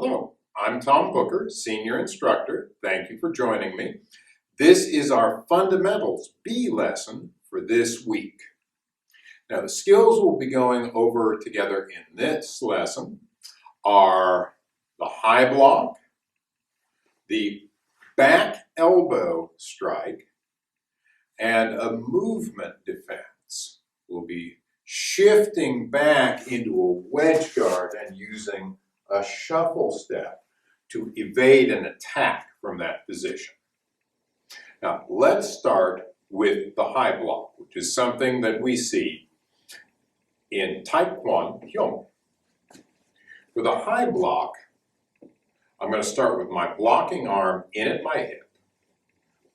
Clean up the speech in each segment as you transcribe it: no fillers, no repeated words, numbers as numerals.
Hello, I'm Tom Booker, Senior Instructor. Thank you for joining me. This is our Fundamentals B lesson for this week. Now the skills we'll be going over together in this lesson are the high block, the back elbow strike, and a movement defense. We'll be shifting back into a wedge guard and using a shuffle step to evade an attack from that position. Now let's start with the high block, which is something that we see in Taekwondo. For the high block, I'm going to start with my blocking arm in at my hip,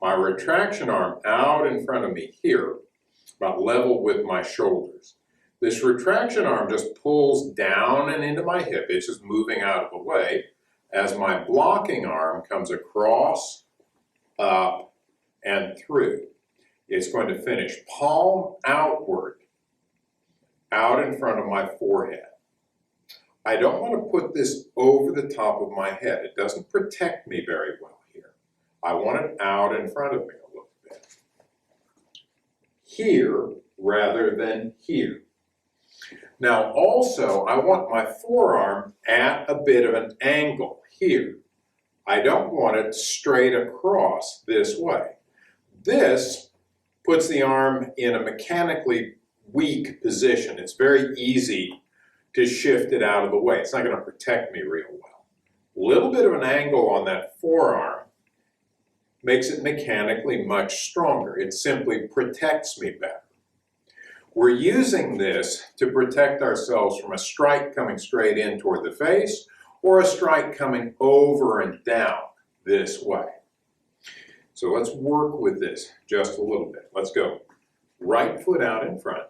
my retraction arm out in front of me here, about level with my shoulders. This retraction arm just pulls down and into my hip. It's just moving out of the way as my blocking arm comes across, up, and through. It's going to finish palm outward, out in front of my forehead. I don't want to put this over the top of my head. It doesn't protect me very well here. I want it out in front of me a little bit. Here rather than here. Now also, I want my forearm at a bit of an angle here. I don't want it straight across this way. This puts the arm in a mechanically weak position. It's very easy to shift it out of the way. It's not going to protect me real well. A little bit of an angle on that forearm makes it mechanically much stronger. It simply protects me better. We're using this to protect ourselves from a strike coming straight in toward the face or a strike coming over and down this way. So let's work with this just a little bit. Let's go. Right foot out in front.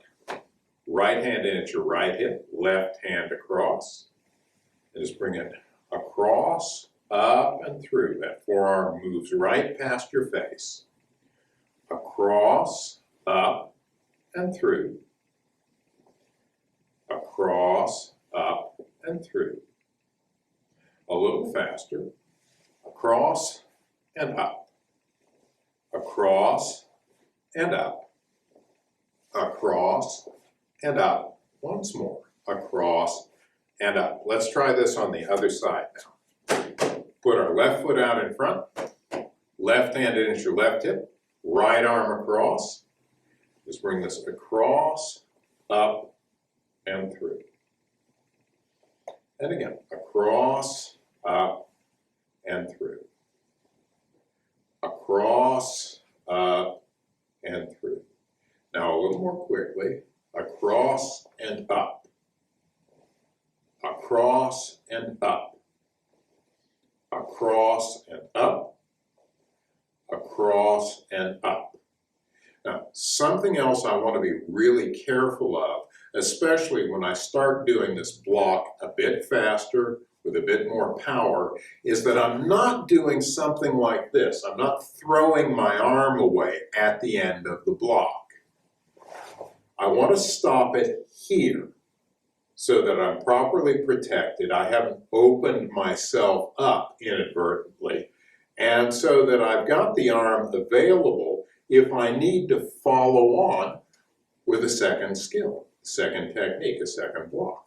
Right hand in at your right hip. Left hand across. And just bring it across, up, and through. That forearm moves right past your face. Across, up, and through. Across, up, and through. A little faster. Across and up. Across and up. Across and up. Once more. Across and up. Let's try this on the other side now. Put our left foot out in front. Left hand in at your left hip. Right arm across. Just bring this across, up, and through. And again, across, up, and through. Across, up, and through. Now a little more quickly. Across and up. Across and up. Across and up. Across and up. Now, something else I want to be really careful of, especially when I start doing this block a bit faster with a bit more power, is that I'm not doing something like this. I'm not throwing my arm away at the end of the block. I want to stop it here so that I'm properly protected. I haven't opened myself up inadvertently, and so that I've got the arm available if I need to follow on with a second skill, second technique, a second block.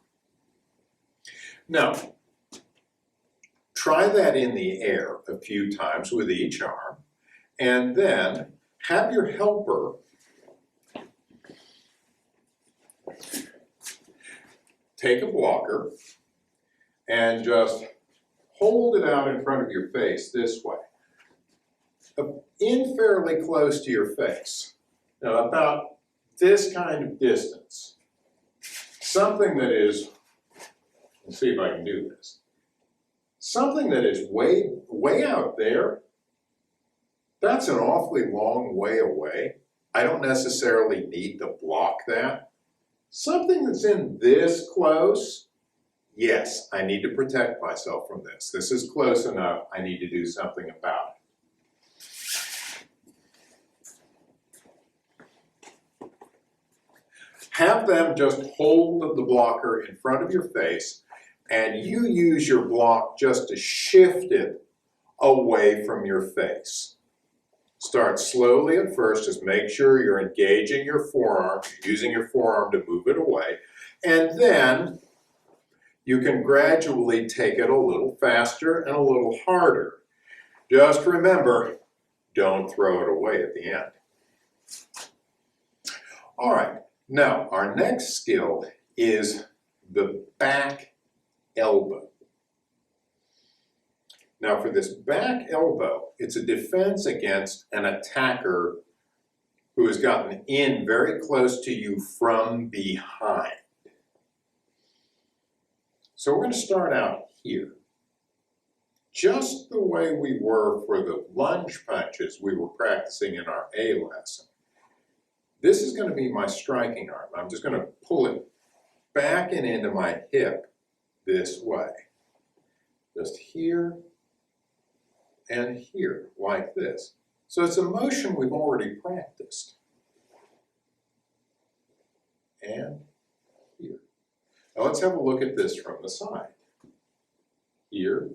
Now, try that in the air a few times with each arm, and then have your helper take a blocker and just hold it out in front of your face this way. In fairly close to your face. Now about this kind of distance. Something that is, let's see if I can do this. Something that is way out there, that's an awfully long way away. I don't necessarily need to block that. Something that's in this close, yes, I need to protect myself from this. This is close enough, I need to do something about it. Have them just hold the blocker in front of your face and you use your block just to shift it away from your face. Start slowly at first, just make sure you're engaging your forearm, using your forearm to move it away, and then you can gradually take it a little faster and a little harder. Just remember, don't throw it away at the end. All right, now our next skill is the back elbow. Now for this back elbow, it's a defense against an attacker who has gotten in very close to you from behind. So we're going to start out here. Just the way we were for the lunge punches we were practicing in our A lesson. This is going to be my striking arm. I'm just going to pull it back and into my hip this way. Just here and here, like this. So it's a motion we've already practiced. And here. Now let's have a look at this from the side. Here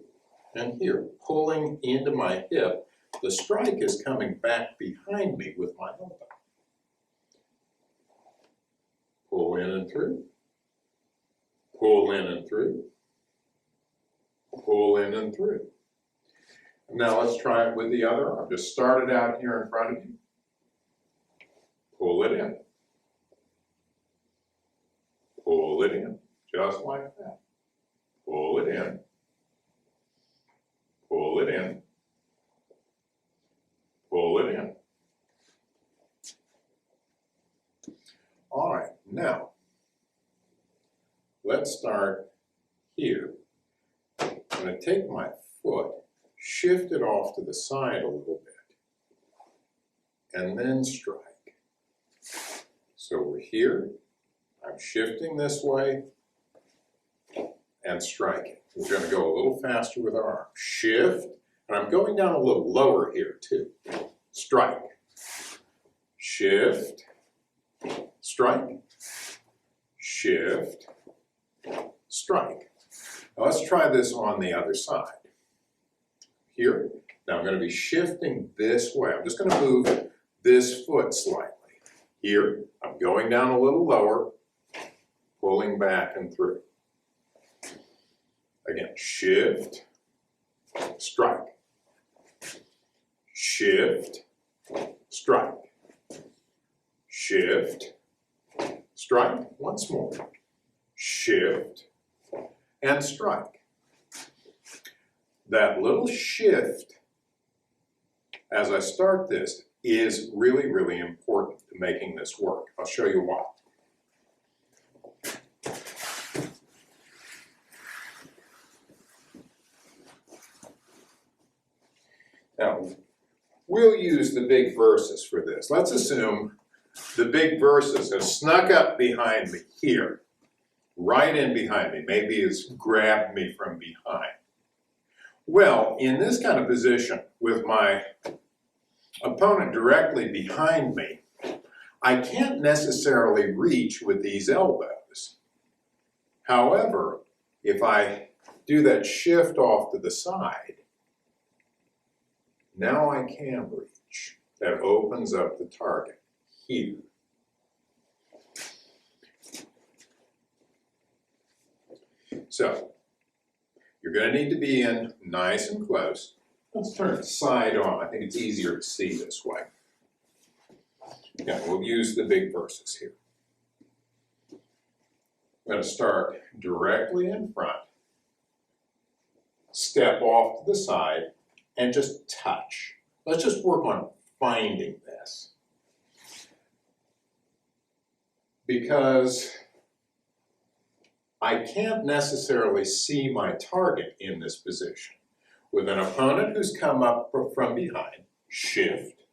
and here, pulling into my hip. The strike is coming back behind me with my elbow. Pull in and through. Pull in and through. Pull in and through. Now let's try it with the other arm. Just start it out here in front of you. Pull it in. Pull it in, just like that. Pull it in. Pull it in. Pull it in. All right, now, let's start here. I'm going to take my foot, shift it off to the side a little bit, and then strike. So we're here, I'm shifting this way, and striking. We're going to go a little faster with our arm. Shift, and I'm going down a little lower here too. Strike. Shift, strike, shift, strike. Now let's try this on the other side. Here, now I'm going to be shifting this way. I'm just going to move this foot slightly. Here, I'm going down a little lower, pulling back and through. Again, shift, strike, shift, strike, shift, strike, once more, shift, and strike. That little shift, as I start this, is really, really important to making this work. I'll show you why. Now, we'll use the big versus for this. Let's assume the big versus has snuck up behind me here, right in behind me. Maybe it's grabbed me from behind. Well, in this kind of position, with my opponent directly behind me, I can't necessarily reach with these elbows. However, if I do that shift off to the side, now I can reach. That opens up the target here. So, you're going to need to be in nice and close. Let's turn it side on. I think it's easier to see this way. Yeah, we'll use the big versus here. I'm going to start directly in front, step off to the side, and just touch. Let's just work on finding this. Because I can't necessarily see my target in this position. With an opponent who's come up from behind, shift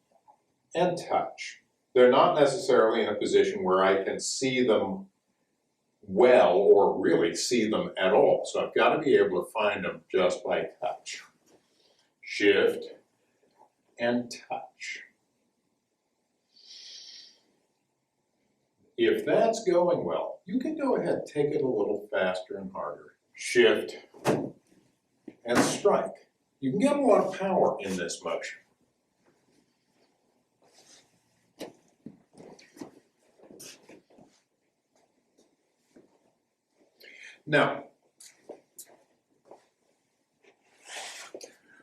and touch. They're not necessarily in a position where I can see them well or really see them at all. So I've got to be able to find them just by touch. Shift and touch. If that's going well, you can go ahead and take it a little faster and harder. shift, and strike. You can get a lot of power in this motion. Now,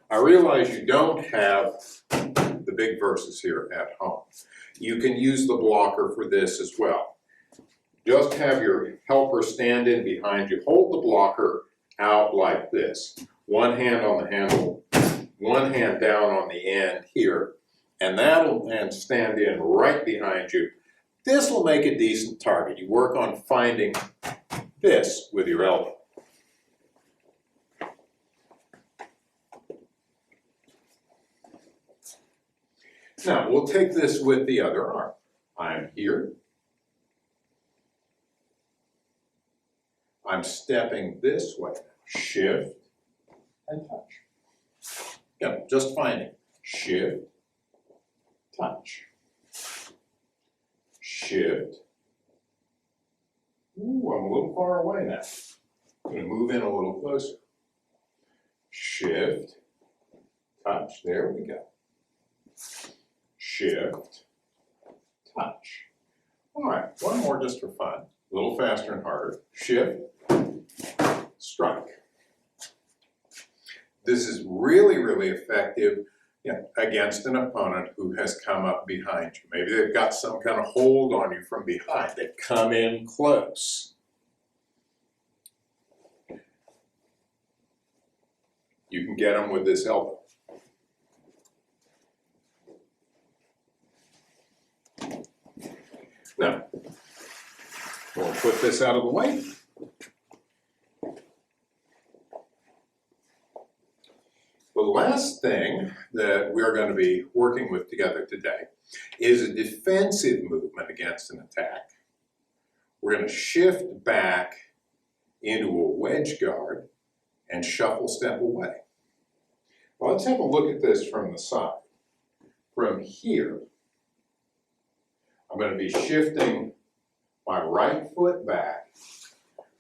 I realize you don't have the big verses here at home. You can use the blocker for this as well. Just have your helper stand in behind you. Hold the blocker out like this. One hand on the handle, one hand down on the end here, and stand in right behind you. This will make a decent target. You work on finding this with your elbow. Now, we'll take this with the other arm. I'm here. I'm stepping this way. Shift and touch. Yep, just finding. Shift, touch. Shift. Ooh, I'm a little far away now. I'm going to move in a little closer. Shift, touch. There we go. Shift, touch. All right, one more just for fun. A little faster and harder. Shift, strike. This is really, really effective against an opponent who has come up behind you. Maybe they've got some kind of hold on you from behind. They've come in close. You can get them with this elbow. Now, we'll put this out of the way. The last thing that we're going to be working with together today is a defensive movement against an attack. We're going to shift back into a wedge guard and shuffle step away. Well, let's have a look at this from the side. From here, I'm going to be shifting my right foot back,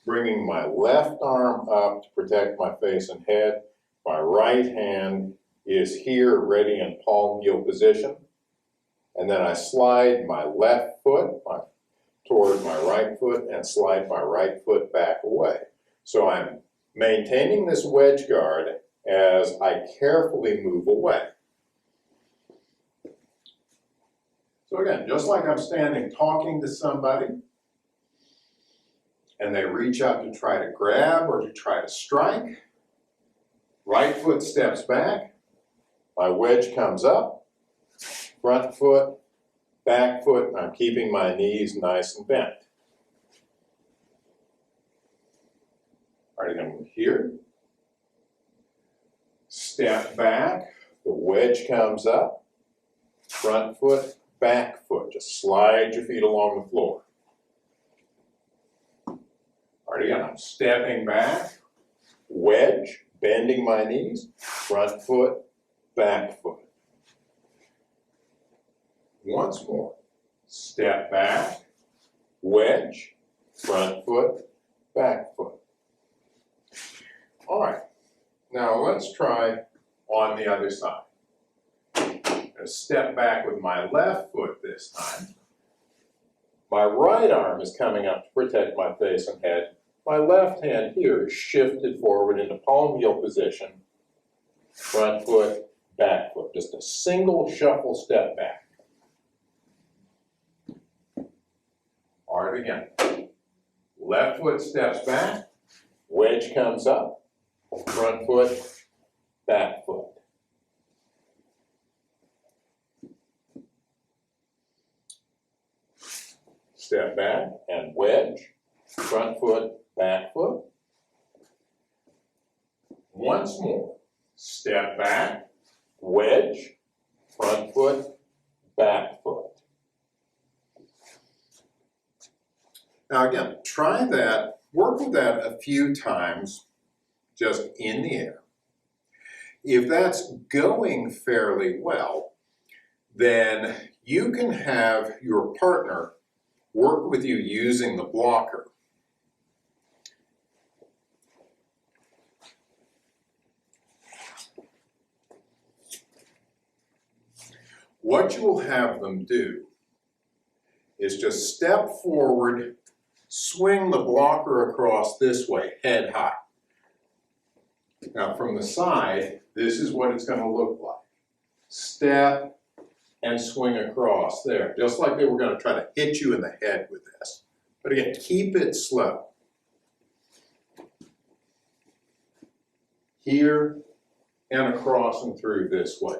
bringing my left arm up to protect my face and head. My right hand is here, ready in palm heel position. And then I slide my left foot toward my right foot and slide my right foot back away. So I'm maintaining this wedge guard as I carefully move away. So again, just like I'm standing talking to somebody, and they reach out to try to grab or to try to strike, right foot steps back, my wedge comes up, front foot, back foot, I'm keeping my knees nice and bent. All right, I'm here, step back, the wedge comes up, front foot, back foot, just slide your feet along the floor. All right, again, I'm stepping back, wedge, bending my knees, front foot, back foot. Once more, step back, wedge, front foot, back foot. All right, now let's try on the other side. Step back with my left foot this time. My right arm is coming up to protect my face and head. My left hand here is shifted forward into palm heel position. Front foot, back foot. Just a single shuffle step back. All right, again. Left foot steps back. Wedge comes up. Front foot, back foot. Step back and wedge, front foot, back foot. Once more, step back, wedge, front foot, back foot. Now again, try that, work with that a few times just in the air. If that's going fairly well, then you can have your partner work with you using the blocker. what you will have them do is just step forward, swing the blocker across this way, head high. Now from the side, this is what it's going to look like. Step and swing across there, just like they were going to try to hit you in the head with this. But again, keep it slow. Here and across and through this way.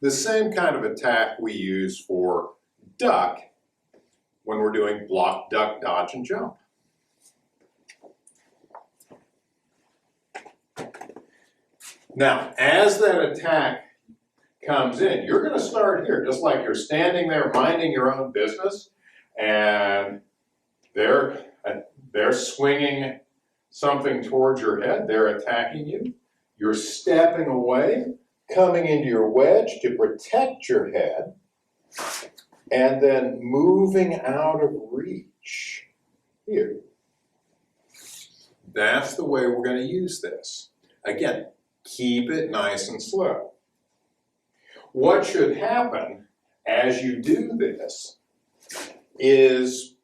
The same kind of attack we use for duck when we're doing block, duck, dodge, and jump. Now, as that attack comes in, you're going to start here, just like you're standing there minding your own business, and they're swinging something towards your head, they're attacking you. You're stepping away, coming into your wedge to protect your head, and then moving out of reach here. That's the way we're going to use this. Again, keep it nice and slow. What should happen as you do this is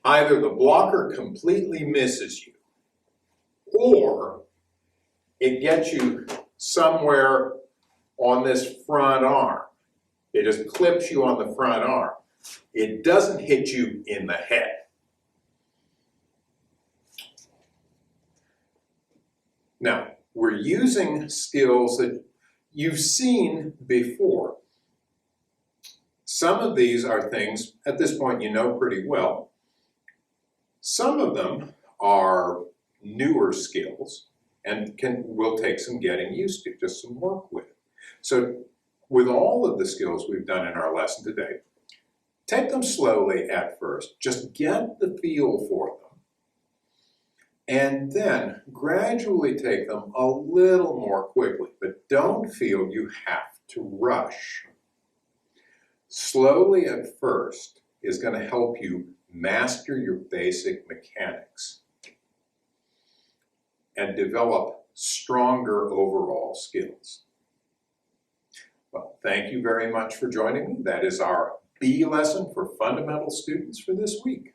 either the blocker completely misses you, or it gets you somewhere on this front arm. It just clips you on the front arm. It doesn't hit you in the head. Now, we're using skills that you've seen before. Some of these are things, at this point, you know pretty well. Some of them are newer skills and will take some getting used to, just some work with. So with all of the skills we've done in our lesson today, take them slowly at first. Just get the feel for them. And then gradually take them a little more quickly, but don't feel you have to rush. Slowly at first is going to help you master your basic mechanics and develop stronger overall skills. Well, thank you very much for joining me. That is our B lesson for fundamental students for this week.